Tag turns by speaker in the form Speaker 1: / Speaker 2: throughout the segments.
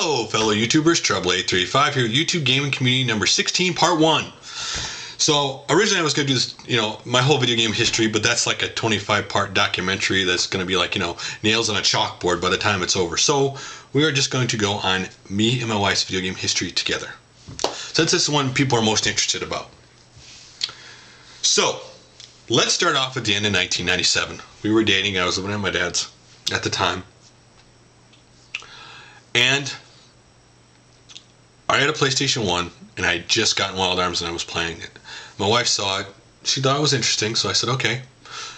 Speaker 1: Hello, fellow YouTubers. Trouble835 here, YouTube Gaming Community number 16, part 1. So, originally I was going to do this, my whole video game history, but that's like a 25-part documentary that's going to be like, nails on a chalkboard by the time it's over. So, we are just going to go on me and my wife's video game history together, since it's the one people are most interested about. So, let's start off at the end of 1997. We were dating. I was living at my dad's at the time. And I had a PlayStation 1, and I had just gotten Wild Arms and I was playing it. My wife saw it. She thought it was interesting, so I said, okay.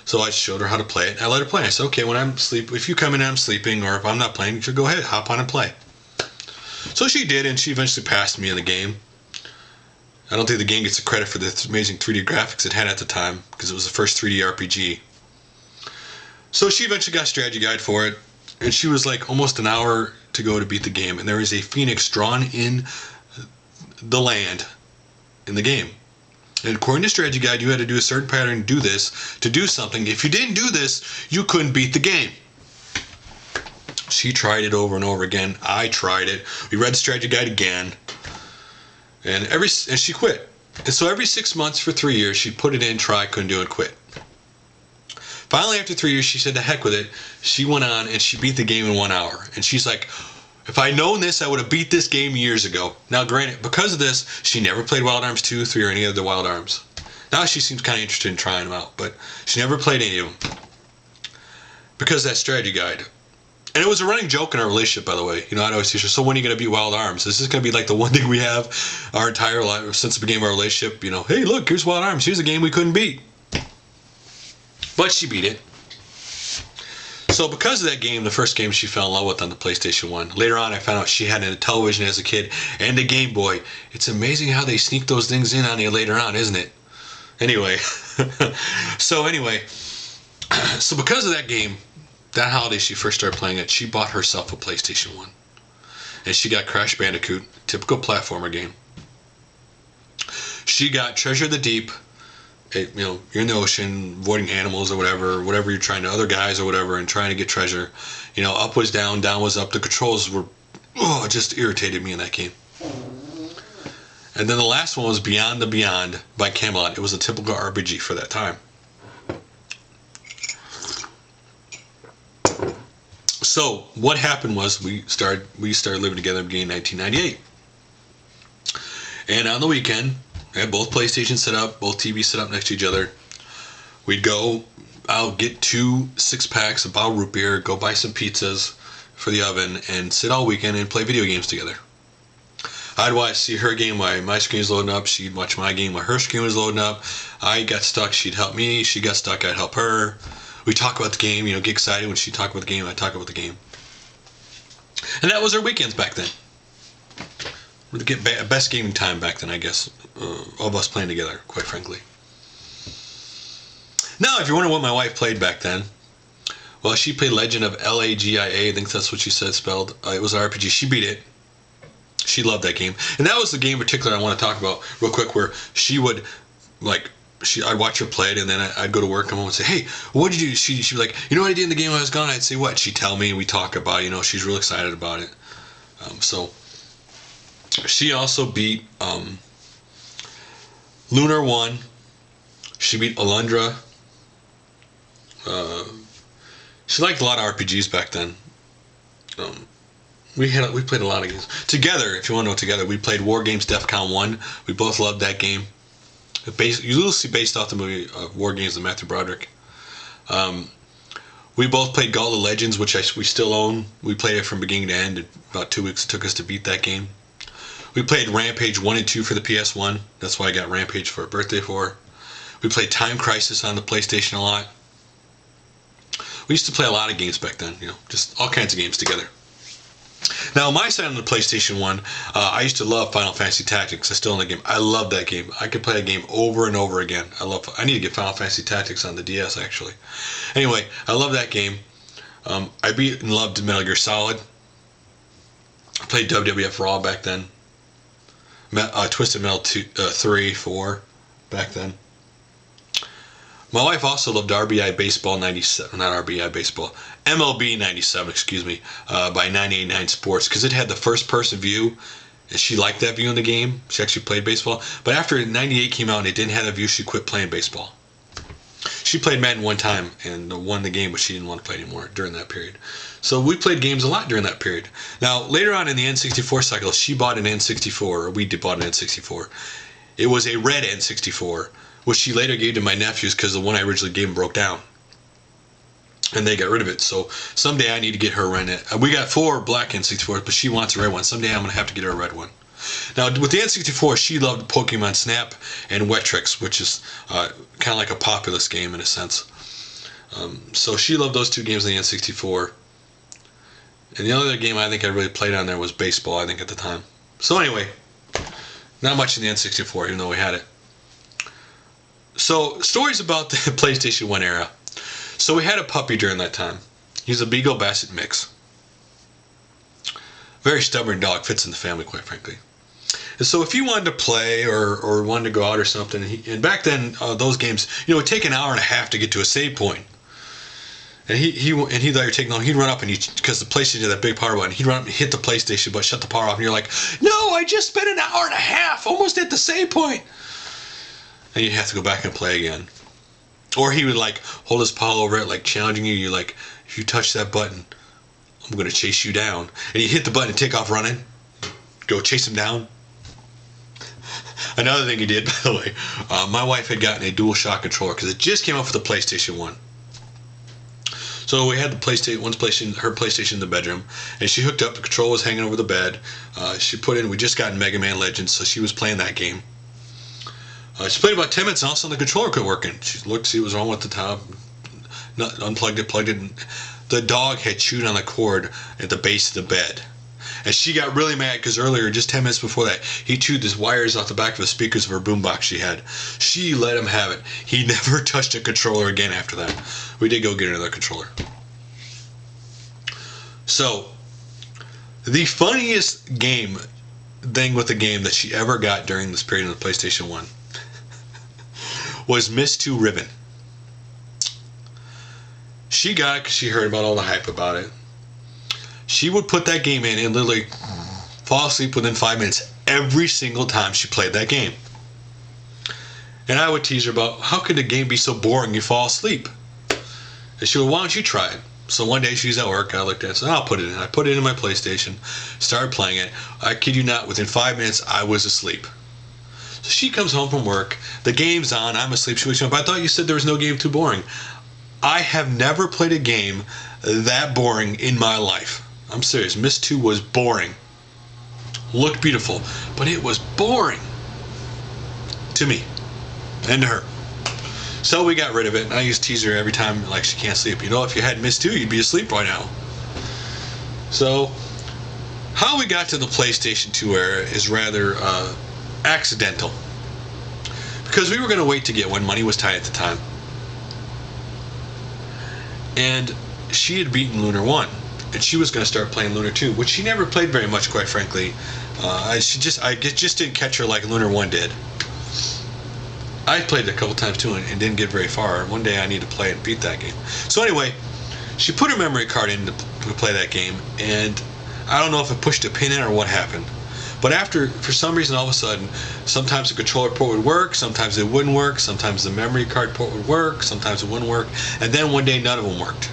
Speaker 1: So I showed her how to play it. I let her play. I said, okay, when I'm sleep, if you come in and I'm sleeping, or if I'm not playing, you should go ahead, hop on and play. So she did, and she eventually passed me in the game. I don't think the game gets the credit for the amazing 3D graphics it had at the time, because it was the first 3D RPG. So she eventually got a strategy guide for it, and she was like almost an hour to go to beat the game, and there is a phoenix drawn in the land in the game. And according to strategy guide, you had to do a certain pattern, do this, to do something. If you didn't do this, you couldn't beat the game. She tried it over and over again. I tried it. We read the strategy guide again. And she quit. And so every 6 months for 3 years, she'd put it in, try, couldn't do it, quit. Finally, after 3 years, she said, to heck with it. She went on and she beat the game in 1 hour. And she's like, if I'd known this, I would have beat this game years ago. Now, granted, because of this, she never played Wild Arms 2, 3, or any of the Wild Arms. Now she seems kind of interested in trying them out, but she never played any of them because of that strategy guide. And it was a running joke in our relationship, by the way. I'd always say, so when are you going to beat Wild Arms? This is going to be like the one thing we have our entire life since the beginning of our relationship. Hey, look, here's Wild Arms. Here's a game we couldn't beat. But she beat it. So because of that game, the first game she fell in love with on the PlayStation 1. Later on, I found out she had a television as a kid and a Game Boy. It's amazing how they sneak those things in on you later on, isn't it? Anyway. So because of that game, that holiday she first started playing it, she bought herself a PlayStation 1. And she got Crash Bandicoot, typical platformer game. She got Treasure of the Deep. You're in the ocean, avoiding animals or whatever you're trying to, other guys or whatever, and trying to get treasure. Up was down, down was up. The controls were, it just irritated me in that game. And then the last one was Beyond the Beyond by Camelot. It was a typical RPG for that time. So what happened was we started living together beginning 1998. And on the weekend, we had both PlayStations set up, both TVs set up next to each other. We'd go out, get 2 6-packs of bottled root beer, go buy some pizzas for the oven, and sit all weekend and play video games together. I'd see her game while my screen was loading up. She'd watch my game while her screen was loading up. I got stuck, she'd help me. She got stuck, I'd help her. We'd talk about the game, get excited when she'd talk about the game, I'd talk about the game. And that was our weekends back then. We'd get best gaming time back then, I guess, of us playing together, quite frankly. Now, if you're wondering what my wife played back then, well, she played Legend of Lagia, I think that's what she said spelled. It was an RPG. She beat it. She loved that game. And that was the game in particular I want to talk about real quick, where she would, I'd watch her play it, and then I'd go to work, come home and say, hey, what did you do? She'd be like, what I did in the game I was gone? I'd say, what? She'd tell me, and we'd talk about it. She's real excited about it. So she also beat Lunar 1. She beat Alundra. She liked a lot of RPGs back then. We played a lot of games together. If you want to know, together we played War Games DEFCON 1. We both loved that game. Loosely based off the movie War Games of Matthew Broderick. We both played Gauntlet Legends, which we still own. We played it from beginning to end. About 2 weeks it took us to beat that game. We played Rampage 1 and 2 for the PS1. That's why I got Rampage for a birthday for. We played Time Crisis on the PlayStation a lot. We used to play a lot of games back then, just all kinds of games together. Now, on my side on the PlayStation 1, I used to love Final Fantasy Tactics. I still own the game. I love that game. I could play a game over and over again. I need to get Final Fantasy Tactics on the DS, actually. Anyway, I love that game. I beat and loved Metal Gear Solid. I played WWF Raw back then. Twisted Metal 3, 4 back then. My wife also loved RBI Baseball 97, not RBI Baseball, MLB 97, excuse me, by 98.9 Sports, because it had the first person view, and she liked that view in the game. She actually played baseball. But after 98 came out and it didn't have that view, she quit playing baseball. She played Madden one time and won the game, but she didn't want to play anymore during that period. So we played games a lot during that period. Now, later on in the N64 cycle, she bought an N64, or we bought an N64. It was a red N64, which she later gave to my nephews because the one I originally gave them broke down. And they got rid of it. So someday I need to get her a red. We got 4 black N64s, but she wants a red one. Someday I'm going to have to get her a red one. Now, with the N64, she loved Pokemon Snap and Wetrix, which is kind of like a Populous game in a sense. So she loved those 2 games on the N64. And the other game I think I really played on there was baseball, I think, at the time. So anyway, not much in the N64, even though we had it. So, stories about the PlayStation 1 era. So we had a puppy during that time. He's a Beagle Basset mix. Very stubborn dog, fits in the family, quite frankly. And so if you wanted to play or wanted to go out or something, and back then those games, it would take an hour and a half to get to a save point. And he thought you were taking long. He'd run up and because the PlayStation had that big power button, he'd run up and hit the PlayStation button, shut the power off, and you're like, no, I just spent an hour and a half, almost at the save point. And you have to go back and play again. Or he would like hold his paw over it, like challenging you. You're like, if you touch that button, I'm going to chase you down. And you hit the button and take off running. Go chase him down. Another thing he did, by the way, my wife had gotten a DualShock controller because it just came out for the PlayStation 1. So we had the her PlayStation in the bedroom, and she hooked up. The controller was hanging over the bed. We just got Mega Man Legends, so she was playing that game. She played about 10 minutes, and all of a sudden the controller quit working. She looked to see what was wrong with the top, unplugged it, plugged it, and the dog had chewed on the cord at the base of the bed. And she got really mad because earlier, just 10 minutes before that, he chewed the wires off the back of the speakers of her boombox she had. She let him have it. He never touched a controller again after that. We did go get another controller. So, the funniest thing with the game that she ever got during this period of the PlayStation 1 was Miss 2 Ribbon. She got it because she heard about all the hype about it. She would put that game in and literally fall asleep within 5 minutes every single time she played that game. And I would tease her about, how could the game be so boring you fall asleep? And she would, why don't you try it? So one day she's at work, I looked at it and said, I'll put it in. I put it in my PlayStation, started playing it. I kid you not, within 5 minutes I was asleep. So she comes home from work, the game's on, I'm asleep, she wakes me up. I thought you said there was no game too boring. I have never played a game that boring in my life. I'm serious. Miss 2 was boring. Looked beautiful, but it was boring. To me. And to her. So we got rid of it, and I used to tease her every time like she can't sleep. If you had Miss 2, you'd be asleep right now. So, how we got to the PlayStation 2 era is rather accidental. Because we were going to wait to get one. Money was tight at the time. And she had beaten Lunar 1. And she was going to start playing Lunar 2, which she never played very much, quite frankly. I just didn't catch her like Lunar 1 did. I played it a couple times too and didn't get very far. One day I need to play it and beat that game. So anyway, she put her memory card in to play that game, and I don't know if it pushed a pin in or what happened. But for some reason, all of a sudden, sometimes the controller port would work, sometimes it wouldn't work, sometimes the memory card port would work, sometimes it wouldn't work, and then one day none of them worked.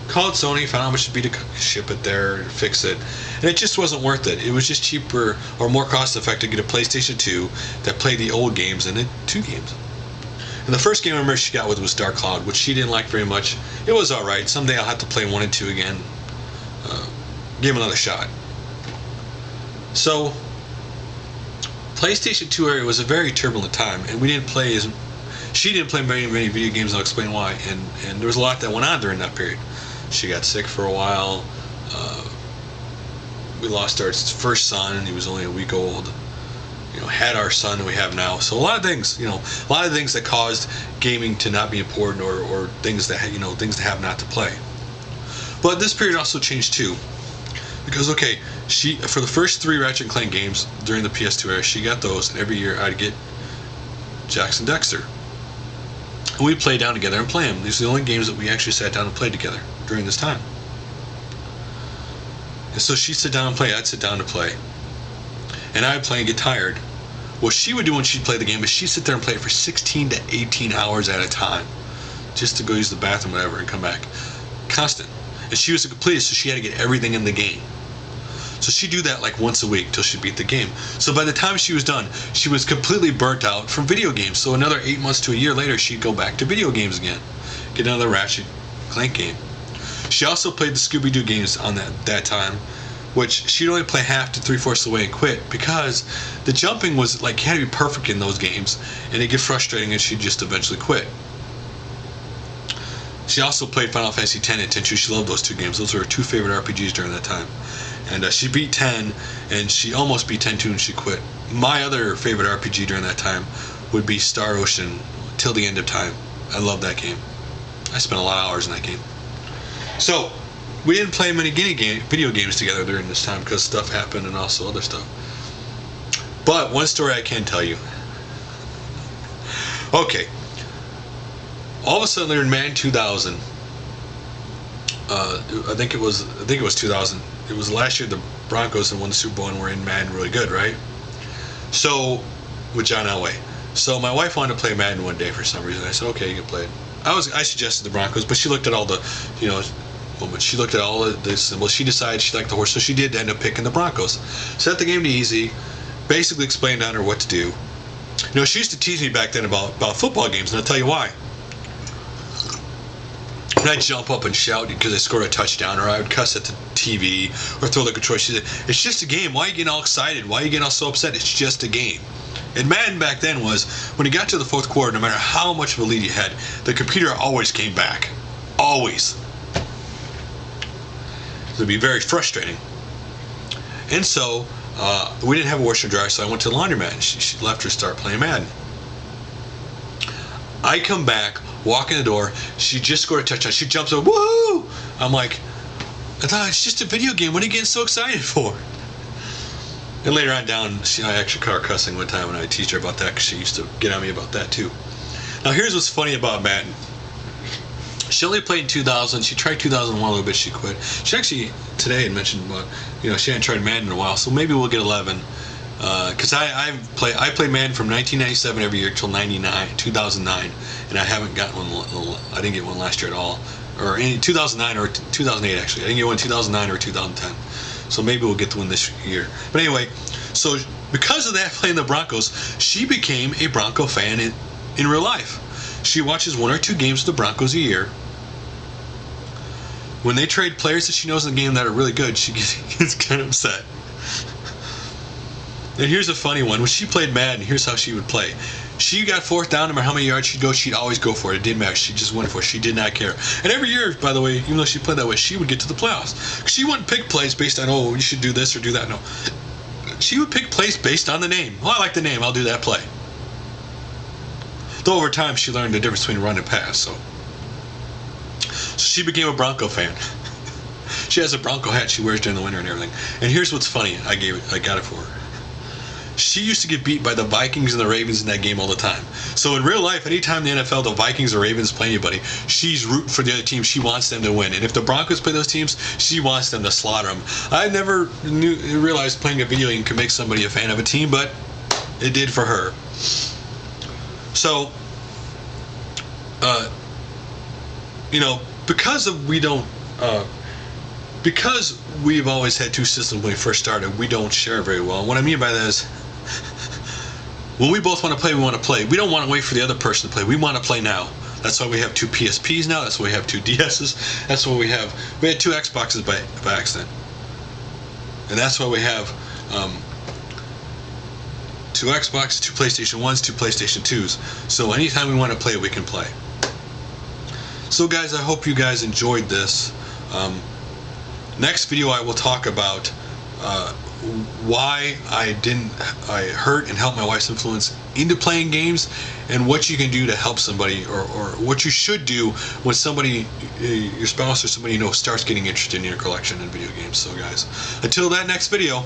Speaker 1: Called Sony, found out how much it'd be to ship it there, fix it, and it just wasn't worth it. It was just cheaper or more cost effective to get a PlayStation 2 that played the old games than the 2 games. And the first game I remember she got with was Dark Cloud, which she didn't like very much. It was alright. Someday I'll have to play 1 and 2 again. Give them another shot. So, PlayStation 2 era was a very turbulent time, and she didn't play many video games, and I'll explain why, and there was a lot that went on during that period. She got sick for a while. We lost our first son. He was only a week old. Had our son we have now. So a lot of things, that caused gaming to not be important, or things that things to have not to play. But this period also changed too, because she for the first 3 Ratchet & Clank games during the PS2 era, she got those, and every year I'd get Jackson Dexter. And we play down together and play them. These are the only games that we actually sat down and played together during this time. And so she'd sit down and play, I'd sit down to play. And I'd play and get tired. What she would do when she'd play the game is she'd sit there and play it for 16 to 18 hours at a time. Just to go use the bathroom, whatever, and come back. Constant. And she was a completist, so she had to get everything in the game. So she'd do that like once a week till she beat the game. So by the time she was done, she was completely burnt out from video games. So another 8 months to a year later, she'd go back to video games again. Get another Ratchet Clank game. She also played the Scooby-Doo games on that time, which she'd only play half to 3/4 of the way and quit because the jumping was like, you had to be perfect in those games, and it'd get frustrating and she'd just eventually quit. She also played Final Fantasy X and 10 too. She loved those two games. Those were her two favorite RPGs during that time. And she beat 10, and she almost beat 10 too, and she quit. My other favorite RPG during that time would be Star Ocean, Till the End of Time. I love that game. I spent a lot of hours in that game. So, we didn't play many video games together during this time because stuff happened and also other stuff. But one story I can tell you. Okay. All of a sudden, they're in Madden 2000. I think it was 2000. It was last year the Broncos had won the Super Bowl and were in Madden really good, right? So, with John Elway. So my wife wanted to play Madden one day for some reason. I said, okay, you can play it. I suggested the Broncos, but she looked at all the, she looked at all the symbols. She decided she liked the horse, so she did end up picking the Broncos. Set the game to easy, basically explained to her what to do. She used to tease me back then about football games, and I'll tell you why. And I'd jump up and shout because I scored a touchdown, or I would cuss at the TV or throw the controller. She said, it's just a game. Why are you getting all excited? Why are you getting all so upset? It's just a game. And Madden back then was, when you got to the fourth quarter, no matter how much of a lead you had, the computer always came back. Always. It would be very frustrating. And so, we didn't have a washer and dryer, so I went to the laundromat, and she left her to start playing Madden. I come back, walk in the door, she just scored a touchdown, she jumps up, woo! I'm like, I thought it's just a video game, what are you getting so excited for? And later on down, I actually caught her cussing one time when I teach her about that because she used to get on me about that too. Now here's what's funny about Madden. She only played in 2000, she tried 2001 a little bit, she quit. She actually today had mentioned about, she hadn't tried Madden in a while, so maybe we'll get 11. Because I played Madden from 1997 every year till 2009, and I haven't gotten one. I didn't get one last year at all, or in 2009 or 2008 actually. I didn't get one in 2009 or 2010. So maybe we'll get the one this year. But anyway, so because of that, playing the Broncos, she became a Bronco fan in real life. She watches one or two games of the Broncos a year. When they trade players that she knows in the game that are really good, she gets kind of upset. And here's a funny one. When she played Madden, here's how she would play. She got fourth down, no matter how many yards she'd go, she'd always go for it. It didn't matter. She just went for it. She did not care. And every year, by the way, even though she played that way, she would get to the playoffs. She wouldn't pick plays based on, you should do this or do that. No. She would pick plays based on the name. Well, I like the name. I'll do that play. Though over time, she learned the difference between run and pass. So she became a Bronco fan. She has a Bronco hat she wears during the winter and everything. And here's what's funny. I got it for her. She used to get beat by the Vikings and the Ravens in that game all the time. So in real life, anytime in the NFL, the Vikings or Ravens play anybody, she's rooting for the other team. She wants them to win. And if the Broncos play those teams, she wants them to slaughter them. I never realized playing a video game could make somebody a fan of a team, but it did for her. So, because we've always had two systems when we first started, we don't share very well. And what I mean by that is, when we both want to play, we want to play. We don't want to wait for the other person to play. We want to play now. That's why we have two PSPs now. That's why we have two DSs. That's why we had two Xboxes by accident. And that's why we have two Xboxes, two PlayStation 1s, two PlayStation 2s. So anytime we want to play, we can play. So guys, I hope you guys enjoyed this. Next video I will talk about why I hurt and help my wife's influence into playing games, and what you can do to help somebody, or what you should do when somebody, your spouse or somebody you know, starts getting interested in your collection in video games. So guys, until that next video,